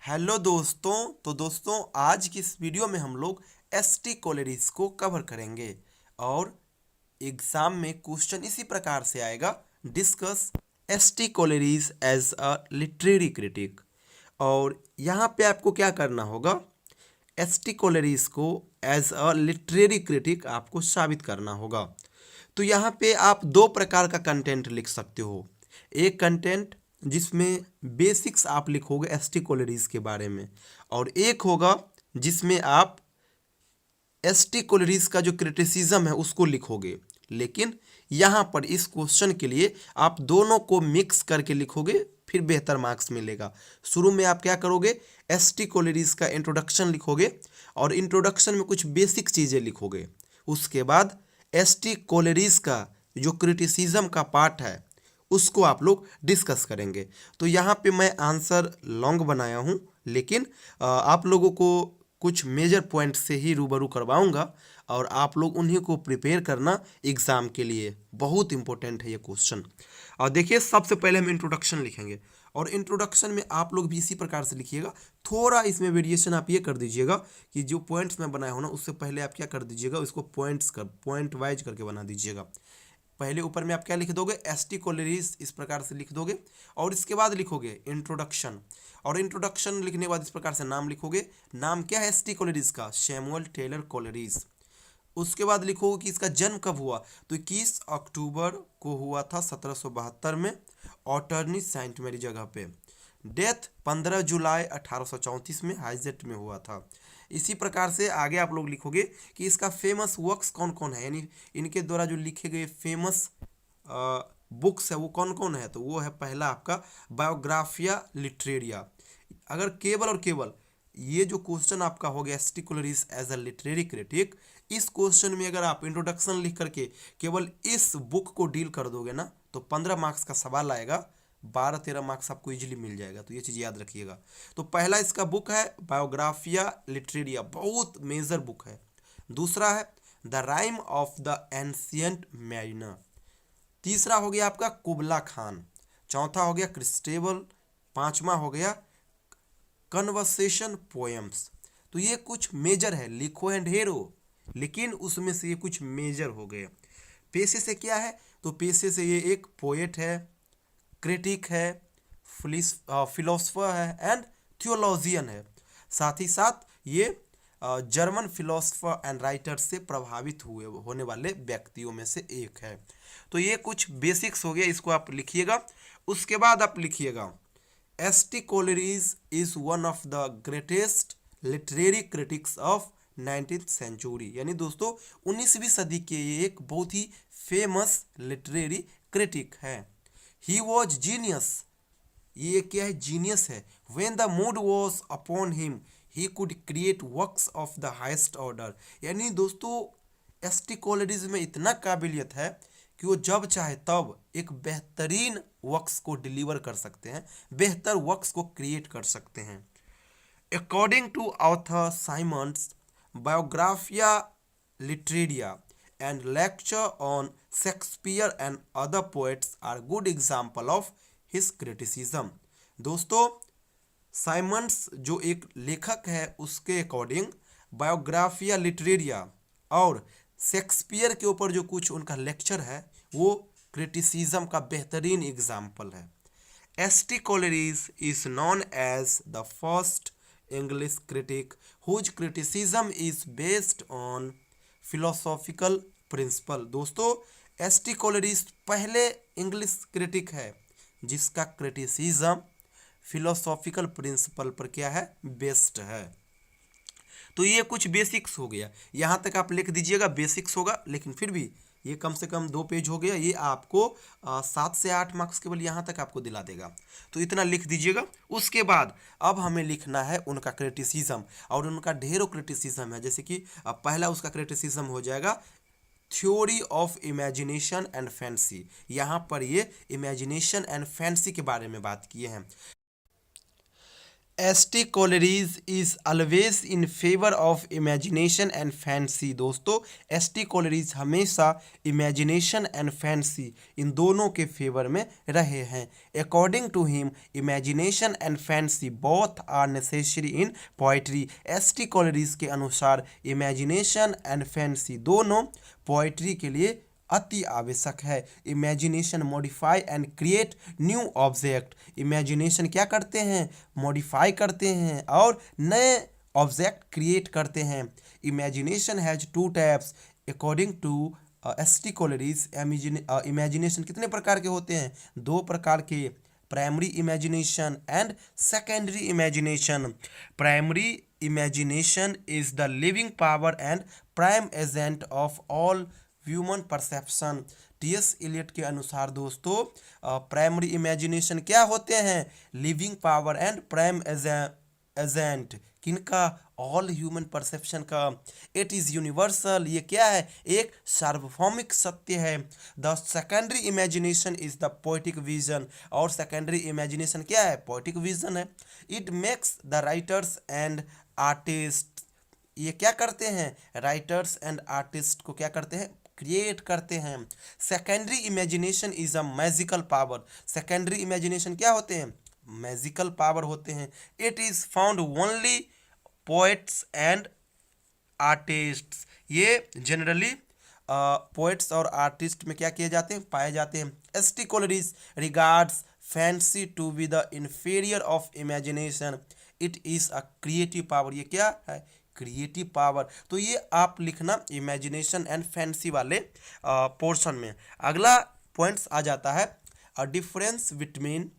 Hello दोस्तों। तो दोस्तों आज की इस वीडियो में हम लोग एसटी कॉलेरीज को कवर करेंगे और एग्जाम में क्वेश्चन इसी प्रकार से आएगा। Discuss ST Coleridge as a literary critic. और यहाँ पे आपको क्या करना होगा, एसटी कॉलेरीज को एज अ लिटरेरी क्रिटिक आपको साबित करना होगा। तो यहाँ पे आप दो प्रकार का कंटेंट लिख सकते हो। एक कंटेंट जिसमें बेसिक्स आप लिखोगे एसटी कॉलेरीज के बारे में, और एक होगा जिसमें आप एसटी कॉलेरीज का जो क्रिटिसिज्म है उसको लिखोगे। लेकिन यहाँ पर इस क्वेश्चन के लिए आप दोनों को मिक्स करके लिखोगे, फिर बेहतर मार्क्स मिलेगा। शुरू में आप क्या करोगे, एसटी कॉलेरीज का इंट्रोडक्शन लिखोगे और इंट्रोडक्शन में कुछ बेसिक चीज़ें लिखोगे। उसके बाद एसटी कॉलेरीज का जो क्रिटिसिज्म का पार्ट है उसको आप लोग डिस्कस करेंगे। तो यहाँ पे मैं आंसर लॉन्ग बनाया हूँ, लेकिन आप लोगों को कुछ मेजर पॉइंट से ही रूबरू करवाऊंगा और आप लोग उन्हीं को प्रिपेयर करना एग्ज़ाम के लिए। बहुत इंपॉर्टेंट है ये क्वेश्चन। और देखिए, सबसे पहले हम इंट्रोडक्शन लिखेंगे और इंट्रोडक्शन में आप लोग भी इसी प्रकार से लिखिएगा। थोड़ा इसमें वेरिएशन आप ये कर दीजिएगा कि जो पॉइंट्स मैं बनाया हूँ ना, उससे पहले आप क्या कर दीजिएगा, उसको पॉइंट वाइज करके बना दीजिएगा। पहले ऊपर में आप क्या लिख दोगे, एसटी कॉलेरीज इस प्रकार से लिख दोगे और इसके बाद लिखोगे इंट्रोडक्शन। और इंट्रोडक्शन लिखने के बाद इस प्रकार से नाम लिखोगे। नाम क्या है एसटी कॉलेरीज का, सैमुअल टेलर कॉलेरीज। उसके बाद लिखोगे कि इसका जन्म कब हुआ, तो 21 अक्टूबर को हुआ था 1772 में, ऑटर्नी सेंट मेरी जगह पे। डेथ 15 जुलाई 1834 में हाइजेट में हुआ था। इसी प्रकार से आगे आप लोग लिखोगे कि इसका फेमस वर्क्स कौन कौन है, यानी इनके द्वारा जो लिखे गए फेमस बुक्स है वो कौन कौन है। तो वो है पहला आपका बायोग्राफिया लिटरेरिया। अगर केवल और केवल ये जो क्वेश्चन आपका हो गया ST Coleridge as a literary critic, इस क्वेश्चन में अगर आप इंट्रोडक्शन लिख करके केवल इस बुक को डील कर दोगे ना, तो 15 मार्क्स का सवाल आएगा, 12-13 मार्क्स आपको इजीली मिल जाएगा। तो ये चीज़ याद रखिएगा। तो पहला इसका बुक है बायोग्राफिया लिटरेरिया, बहुत मेजर बुक है। दूसरा है the rhyme of the ancient mariner. तीसरा हो गया आपका कुबला खान। चौथा हो गया क्रिस्टेबल। पांचवा हो गया कन्वर्सेशन पोएम्स। तो ये कुछ मेजर है, लिखो एंड ढेरो, लेकिन उसमें से ये कुछ मेजर हो गए। पेशे से क्या है, तो पेशे से ये एक पोएट है, क्रिटिक है, फिलोसफर है एंड थियोलॉजियन है। साथ ही साथ ये जर्मन फिलोसफर एंड राइटर से प्रभावित हुए होने वाले व्यक्तियों में से एक है। तो ये कुछ बेसिक्स हो गया, इसको आप लिखिएगा। उसके बाद आप लिखिएगा ST Coleridge is one of the greatest literary critics of 19th century. यानी दोस्तों 19वीं सदी के ये एक बहुत ही फेमस लिटरेरी क्रिटिक है। ही वॉज जीनियस, ये क्या है, जीनियस है। When the mood was upon him he could create works of the highest order. यानी दोस्तों एसटी कॉलेरीज में इतना काबिलियत है कि वो जब चाहे तब एक बेहतरीन वर्क्स को डिलीवर कर सकते हैं, बेहतर वर्क्स को क्रिएट कर सकते हैं। According to author Symonds Biographia Literaria and lecture on Shakespeare and other poets are good example of his criticism। दोस्तों साइमंड्स जो एक लेखक है उसके अकॉर्डिंग बायोग्राफिया लिटरेरिया और शेक्सपियर के ऊपर जो कुछ उनका लेक्चर है वो क्रिटिसिज्म का बेहतरीन एग्जाम्पल है। ST Coleridge is known as the first English critic whose criticism is based on philosophical principle. दोस्तों एसटी कॉलेरीज पहले इंग्लिश क्रिटिक है जिसका क्रिटिसिज्म फिलोसॉफिकल प्रिंसिपल पर क्या है, बेस्ड है। तो ये कुछ बेसिक्स हो गया, यहाँ तक आप लिख दीजिएगा, बेसिक्स होगा। लेकिन फिर भी ये कम से कम 2 पेज हो गया, ये आपको 7 से 8 मार्क्स केवल यहाँ तक आपको दिला देगा। तो इतना लिख दीजिएगा। उसके बाद अब हमें लिखना है उनका क्रिटिसिज्म, और उनका ढेरों क्रिटिसिज्म है। जैसे कि पहला उसका क्रिटिसिज्म हो जाएगा theory of imagination and fancy. यहाँ पर ये इमेजिनेशन एंड फैंसी के बारे में बात किए हैं। S T. Coleridge is always in favour of imagination and fancy. दोस्तों, एस.टी. कोलरिज हमेशा इमेजिनेशन एंड फैंसी इन दोनों के फेवर में रहे हैं। According to him imagination and fancy both are necessary in poetry. S T. Coleridge के अनुसार इमेजिनेशन एंड फैंसी दोनों पोइट्री के लिए अति आवश्यक है। Imagination modify and create new object. Imagination क्या करते हैं? मॉडिफाई करते हैं और नए ऑब्जेक्ट क्रिएट करते हैं। Imagination has two types according to S T. Coleridge. Imagination कितने प्रकार के होते हैं? दो प्रकार के, primary imagination and secondary imagination. Primary imagination is the living power and prime agent of all human perception. T S. Eliot के अनुसार दोस्तों प्राइमरी इमेजिनेशन क्या होते हैं? Living power and prime agent किनका? ऑल ह्यूमन परसेप्शन का। इट इज़ यूनिवर्सल, ये क्या है? एक सार्वभौमिक सत्य है। The secondary imagination is the poetic vision. और सेकेंडरी इमेजिनेशन क्या है? पोएटिक विजन है। It makes the writers and artist, ये क्या करते हैं? राइटर्स एंड आर्टिस्ट को क्या करते हैं? क्रिएट करते हैं। Secondary imagination is a magical power. Secondary imagination क्या होते हैं? मैजिकल पावर होते हैं। It is found only poets and artists. ये जनरली पोएट्स और आर्टिस्ट में क्या किए जाते हैं? पाए जाते हैं। S T. Coleridge regards fancy to be the inferior of imagination. It is a creative power. ये क्या है? Creative power. तो ये आप लिखना इमेजिनेशन एंड फैंसी वाले पोर्शन में। अगला पॉइंट्स आ जाता है a difference between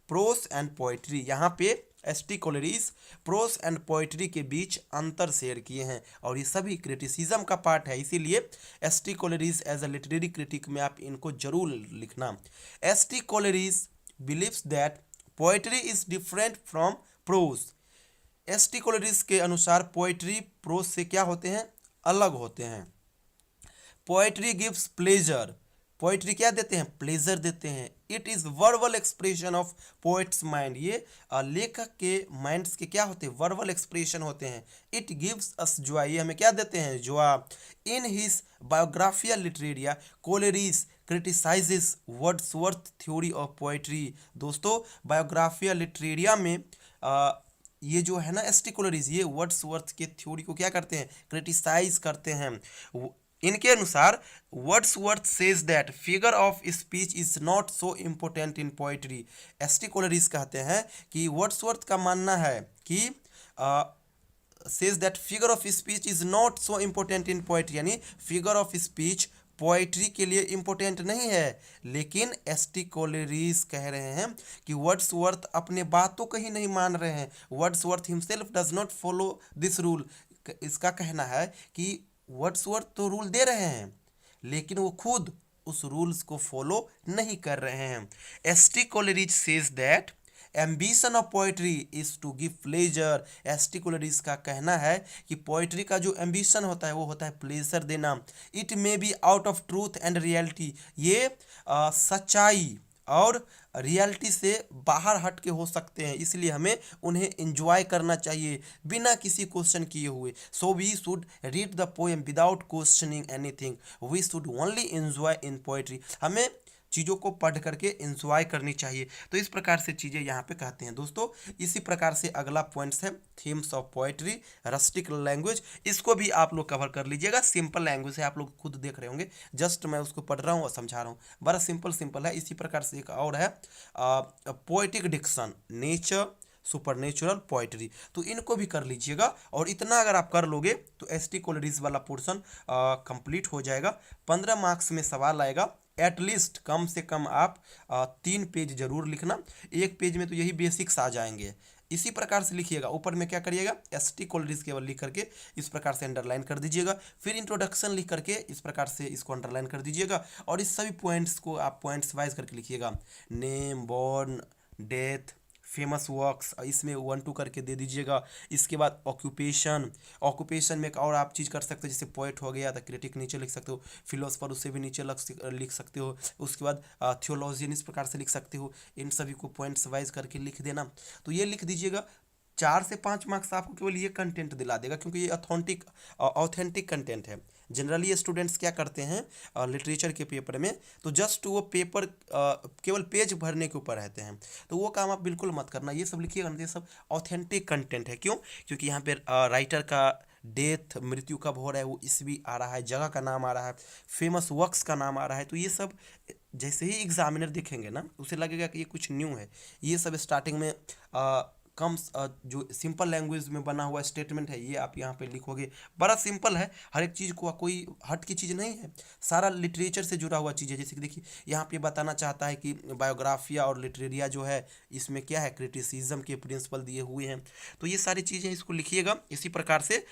pros and poetry. यहाँ पे ST. Coleridge pros and poetry के बीच अंतर शेयर किए हैं और ये सभी क्रिटिसिज्म का पार्ट है, इसीलिए S T. Coleridge as a literary critic में आप इनको जरूर लिखना। S T. Coleridge believes that poetry is different from prose. S T. Coleridge के अनुसार पोइट्री प्रोज से क्या होते हैं? अलग होते हैं। Poetry gives pleasure. पोइट्री क्या देते हैं? प्लेजर देते हैं। It is verbal expression of poets mind. ये लेखक के माइंड्स के क्या होते हैं? वर्बल एक्सप्रेशन होते हैं। इट गिव्स अस जॉय, ये हमें क्या देते हैं? Joy. In his Biographia Literaria Coleridge criticises Wordsworth theory of poetry. दोस्तों, बायोग्राफिया लिटरेरिया में ये जो है ना एस.टी. कोलरिज, ये वर्ड्सवर्थ के थ्योरी को क्या करते हैं? क्रिटिसाइज करते हैं। इनके अनुसार Wordsworth says that figure of speech is not so important in poetry. S T. Coleridge कहते हैं कि वर्ड्सवर्थ का मानना है कि says that figure of speech is not so important in poetry, यानी फिगर ऑफ स्पीच पोइट्री के लिए इम्पोर्टेंट नहीं है। लेकिन एस.टी. कोलरिज कह रहे हैं कि वर्ड्सवर्थ अपने बातों को ही नहीं मान रहे हैं। Wordsworth himself does not follow this rule. इसका कहना है कि वर्ड्सवर्थ तो रूल दे रहे हैं लेकिन वो खुद उस रूल्स को फॉलो नहीं कर रहे हैं। S T. Coleridge says that ambition of poetry is to give pleasure. S T. Coleridge का कहना है कि पोइट्री का जो एम्बिशन होता है वो होता है प्लेजर देना। It may be out of truth and reality, ये सच्चाई और रियलिटी से बाहर हट के हो सकते हैं, इसलिए हमें उन्हें एंजॉय करना चाहिए बिना किसी क्वेश्चन किए हुए। So we should read the poem without questioning anything. We should only enjoy in poetry. हमें चीज़ों को पढ़ करके एंजॉय करनी चाहिए। तो इस प्रकार से चीज़ें यहाँ पे कहते हैं दोस्तों। इसी प्रकार से अगला पॉइंट्स है themes of poetry, rustic language. इसको भी आप लोग कवर कर लीजिएगा। सिंपल लैंग्वेज है, आप लोग खुद देख रहे होंगे, जस्ट मैं उसको पढ़ रहा हूँ और समझा रहा हूँ। बड़ा सिंपल है। इसी प्रकार से एक और है poetic diction, nature, supernatural poetry. तो इनको भी कर लीजिएगा और इतना अगर आप कर लोगे तो एस.टी. कोलरिज वाला पोर्शन कंप्लीट हो जाएगा। 15 मार्क्स में सवाल आएगा। एटलीस्ट कम से कम आप 3 पेज जरूर लिखना। एक पेज में तो यही बेसिक्स आ जाएंगे। इसी प्रकार से लिखिएगा। ऊपर में क्या करिएगा? एस.टी. कोलरिज केवल लिख करके इस प्रकार से अंडरलाइन कर दीजिएगा। फिर इंट्रोडक्शन लिख करके इस प्रकार से इसको अंडरलाइन कर दीजिएगा और इस सभी पॉइंट्स को आप पॉइंट्स वाइज करके लिखिएगा। Name, born, death, famous works, इसमें 1-2 करके दे दीजिएगा। इसके बाद ऑक्यूपेशन में एक और आप चीज़ कर सकते हो, जैसे पोएट हो गया तो क्रिटिक नीचे लिख सकते हो, फिलोसफर उससे भी नीचे लिख सकते हो। उसके बाद थियोलॉजियन इस प्रकार से लिख सकते हो। इन सभी को पॉइंट्स वाइज करके लिख देना। तो ये लिख दीजिएगा। 4 से 5 मार्क्स आपको केवल ये कंटेंट दिला देगा, क्योंकि ये ऑथेंटिक कंटेंट है। जनरली ये स्टूडेंट्स क्या करते हैं लिटरेचर के पेपर में, तो जस्ट वो पेपर केवल पेज भरने के ऊपर रहते हैं, तो वो काम आप बिल्कुल मत करना। ये सब लिखिएगा, ये सब ऑथेंटिक कंटेंट है। क्यों? क्योंकि यहाँ पे राइटर का डेथ, मृत्यु कब हो रहा है वो ईस्वी आ रहा है, जगह का नाम आ रहा है, फेमस वर्क्स का नाम आ रहा है। तो ये सब जैसे ही एग्जामिनर देखेंगे ना, उसे लगेगा कि ये कुछ न्यू है। ये सब स्टार्टिंग में जो सिंपल लैंग्वेज में बना हुआ स्टेटमेंट है, ये आप यहाँ पे लिखोगे। बड़ा सिंपल है, हर एक चीज़ को, कोई हट की चीज़ नहीं है, सारा लिटरेचर से जुड़ा हुआ चीज़ है। जैसे कि देखिए यहाँ पे बताना चाहता है कि बायोग्राफिया और लिटरेरिया जो है, इसमें क्या है, क्रिटिसिज्म के प्रिंसिपल दिए हुए हैं। तो ये सारी चीज़ें इसको लिखिएगा। इसी प्रकार से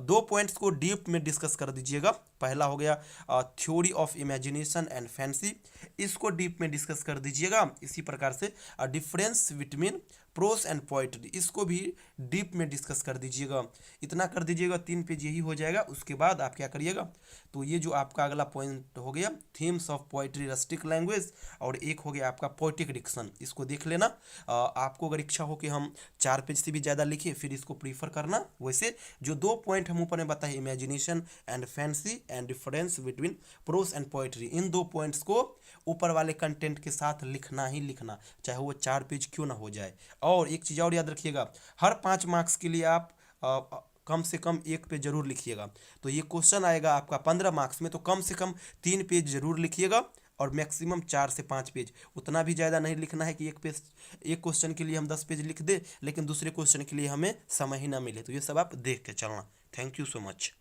2 पॉइंट्स को डीप में डिस्कस कर दीजिएगा। पहला हो गया theory of imagination and fancy, इसको डीप में डिस्कस कर दीजिएगा। इसी प्रकार से difference between pros and poetry, इसको भी डीप में डिस्कस कर दीजिएगा। इतना कर दीजिएगा, 3 पेज यही हो जाएगा। उसके बाद आप क्या करिएगा, तो ये जो आपका अगला पॉइंट हो गया themes of poetry rustic language, और एक हो गया आपका पोइटिक डिक्शन, इसको देख लेना। आपको अगर इच्छा हो कि हम 4 पेज से भी ज़्यादा लिखें, फिर इसको प्रीफर करना। वैसे जो 2 पॉइंट हम ऊपर में बताए, imagination and fancy and difference between pros and poetry, in 2 points को ऊपर वाले कंटेंट के साथ लिखना ही लिखना, चाहे वो 4 पेज क्यों ना हो जाए। और एक चीज़ और याद रखिएगा, हर 5 मार्क्स के लिए आप कम से कम 1 पेज जरूर लिखिएगा। तो ये क्वेश्चन आएगा आपका 15 मार्क्स में, तो कम से कम 3 पेज जरूर लिखिएगा, और मैक्सिमम 4 से 5 पेज। उतना भी ज़्यादा नहीं लिखना है कि एक क्वेश्चन के लिए हम 10 पेज लिख दे, लेकिन दूसरे क्वेश्चन के लिए हमें समय ही ना मिले। तो ये सब आप देख के चलना। Thank you so much.